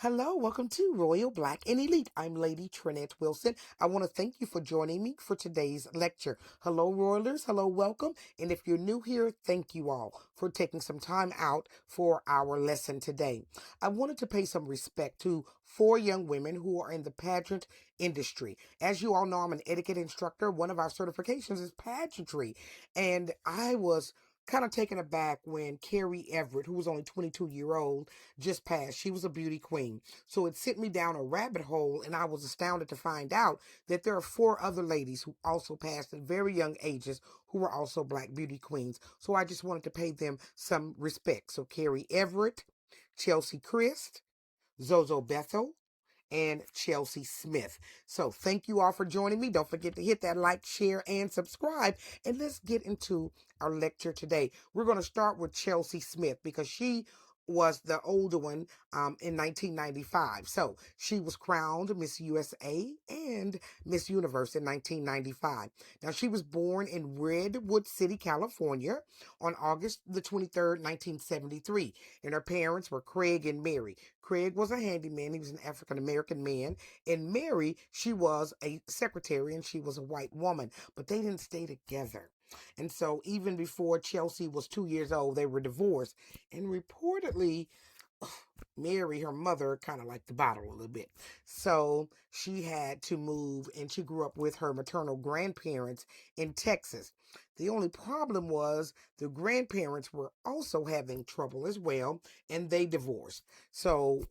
Hello, welcome to Royal Black and Elite. I'm Lady Trinette Wilson. I want to thank you for joining me for today's lecture. Hello, Royalers. Hello, welcome. And if you're new here, thank you all for taking some time out for our lesson today. I wanted to pay some respect to four young women who are in the pageant industry. As you all know, I'm an etiquette instructor. One of our certifications is pageantry. And I was kind of taken aback when Carrie Everett, who was only 22-year-old, just passed. She was a beauty queen. So it sent me down a rabbit hole, and I was astounded to find out that there are four other ladies who also passed at very young ages who were also Black beauty queens. So I just wanted to pay them some respect. So Carrie Everett, Cheslie Kryst, Zozo Bethel, and Chelsea Smith. So thank you all for joining me. Don't forget to hit that like, share, and subscribe. And let's get into our lecture today. We're going to start with Chelsea Smith because she was the older one in 1995. So she was crowned Miss USA and Miss Universe in 1995. Now she was born in Redwood City, California on August the 23rd, 1973. And her parents were Craig and Mary. Craig was a handyman. He was an African-American man. And Mary, she was a secretary and she was a white woman. But they didn't stay together. And so even before Chelsea was 2 years old, they were divorced. And reportedly, Mary, her mother, kind of liked the bottle a little bit. So she had to move and she grew up with her maternal grandparents in Texas. The only problem was the grandparents were also having trouble as well, and they divorced. So,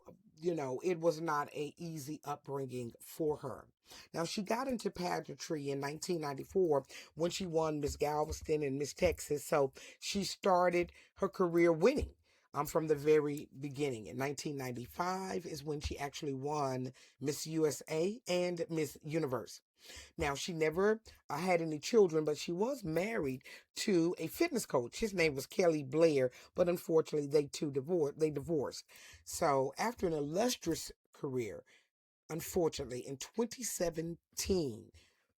it was not a easy upbringing for her. Now, she got into pageantry in 1994 when she won Miss Galveston and Miss Texas. So she started her career winning from the very beginning. In 1995 is when she actually won Miss USA and Miss Universe. Now, she never had any children, but she was married to a fitness coach. His name was Kelly Blair, but unfortunately, they divorced. So, after an illustrious career, unfortunately, in 2017,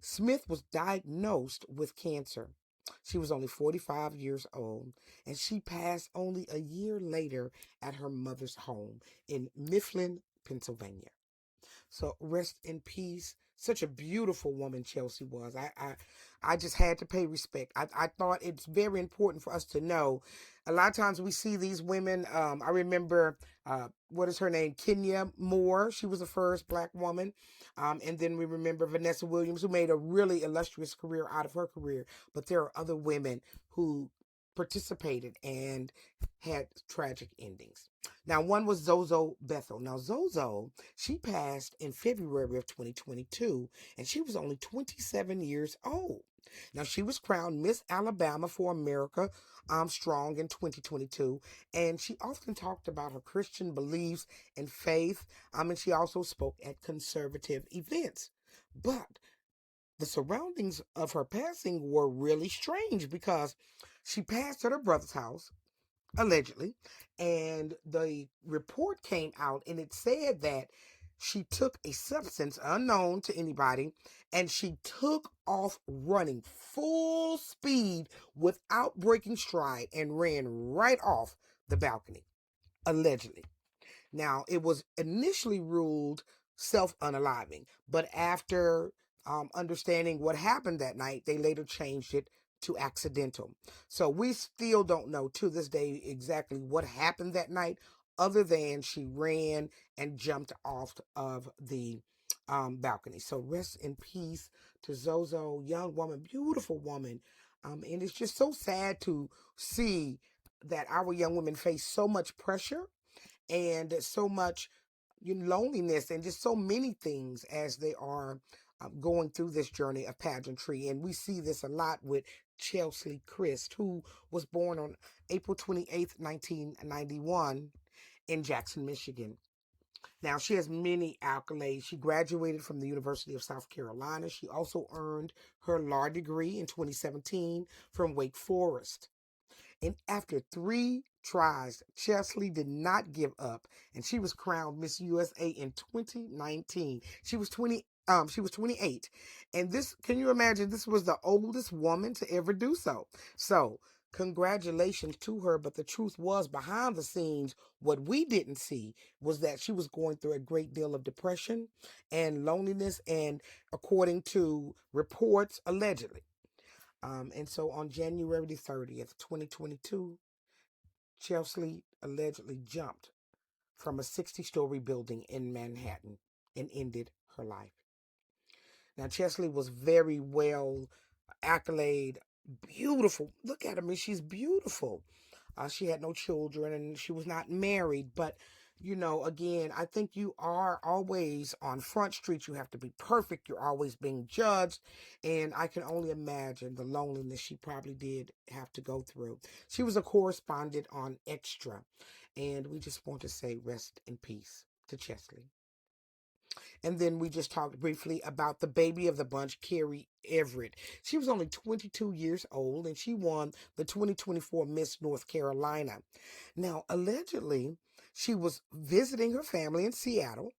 Smith was diagnosed with cancer. She was only 45 years old, and she passed only a year later at her mother's home in Mifflin, Pennsylvania. So rest in peace. Such a beautiful woman Chelsea was. I just had to pay respect. I thought it's very important for us to know. A lot of times we see these women. I remember, what is her name? Kenya Moore. She was the first Black woman. And then we remember Vanessa Williams, who made a really illustrious career out of her career. But there are other women who participated and had tragic endings. Now, one was Zozo Bethel. Now, Zozo, she passed in February of 2022, and she was only 27 years old. Now, she was crowned Miss Alabama for America Strong in 2022, and she often talked about her Christian beliefs and faith, and she also spoke at conservative events. But the surroundings of her passing were really strange because she passed at her brother's house allegedly, and the report came out and it said that she took a substance unknown to anybody and she took off running full speed without breaking stride and ran right off the balcony, allegedly. Now, it was initially ruled self unaliving, but after understanding what happened that night, they later changed it to accidental. So we still don't know to this day exactly what happened that night, other than she ran and jumped off of the balcony. So rest in peace to Zozo, young woman, beautiful woman. And it's just so sad to see that our young women face so much pressure and so much loneliness and just so many things as they are going through this journey of pageantry. And we see this a lot with Cheslie Kryst, who was born on April 28th, 1991 in Jackson, Michigan. Now, she has many accolades. She graduated from the University of South Carolina. She also earned her law degree in 2017 from Wake Forest. And after 3 tries, Cheslie did not give up, and she was crowned Miss USA in 2019. She was 28. And this, can you imagine, this was the oldest woman to ever do so. So congratulations to her. But the truth was, behind the scenes, what we didn't see was that she was going through a great deal of depression and loneliness, and according to reports, allegedly. And so on January the 30th, 2022, Cheslie allegedly jumped from a 60-story building in Manhattan and ended her life. Now, Cheslie was very well accolade, beautiful. Look at her. I mean, she's beautiful. She had no children and she was not married. But, again, I think you are always on Front Street. You have to be perfect. You're always being judged. And I can only imagine the loneliness she probably did have to go through. She was a correspondent on Extra. And we just want to say rest in peace to Cheslie. And then we just talked briefly about the baby of the bunch, Carrie Everett. She was only 22 years old and she won the 2024 Miss North Carolina. Now, allegedly, she was visiting her family in Seattle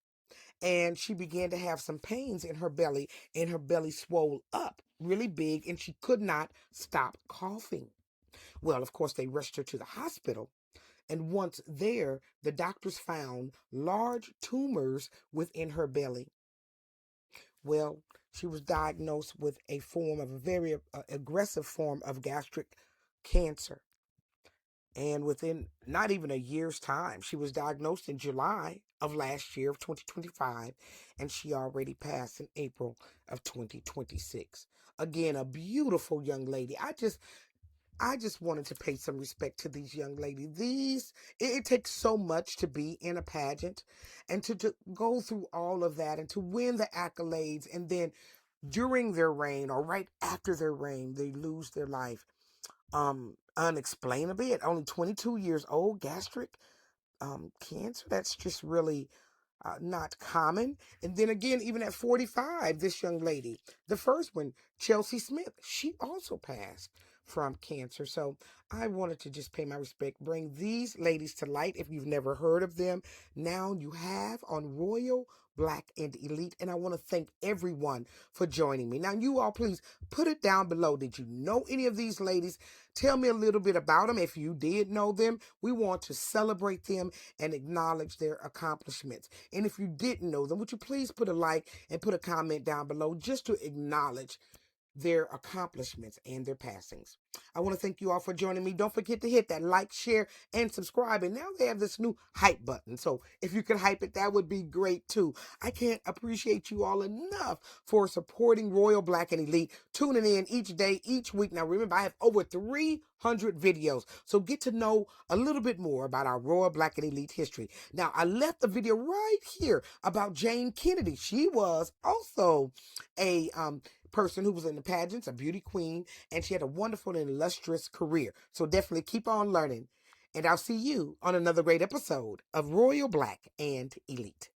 and she began to have some pains in her belly, and her belly swelled up really big and she could not stop coughing. Well, of course, they rushed her to the hospital. And once there, the doctors found large tumors within her belly. Well, she was diagnosed with a very aggressive form of gastric cancer. And within not even a year's time, she was diagnosed in July of last year of 2025, and she already passed in April of 2026. Again, a beautiful young lady. I just wanted to pay some respect to these young ladies. It takes so much to be in a pageant and to go through all of that and to win the accolades, and then during their reign or right after their reign, they lose their life unexplainably at only 22 years old. Gastric cancer. That's just really not common. And then again, even at 45, this young lady, the first one, Chelsea Smith, she also passed from cancer. So I wanted to just pay my respect, bring these ladies to light. If you've never heard of them, now you have on Royal Black and Elite. And I want to thank everyone for joining me. Now, you all, please put it down below. Did you know any of these ladies? Tell me a little bit about them. If you did know them, we want to celebrate them and acknowledge their accomplishments. And if you didn't know them, would you please put a like and put a comment down below just to acknowledge their accomplishments and their passings. I want to thank you all for joining me. Don't forget to hit that like, share, and subscribe. And now they have this new hype button. So if you could hype it, that would be great too. I can't appreciate you all enough for supporting Royal Black and Elite, tuning in each day, each week. Now remember, I have over 300 videos. So get to know a little bit more about our Royal Black and Elite history. Now, I left the video right here about Jane Kennedy. She was also a person who was in the pageants, a beauty queen, and she had a wonderful and illustrious career. So definitely keep on learning. And I'll see you on another great episode of Royal Black and Elite.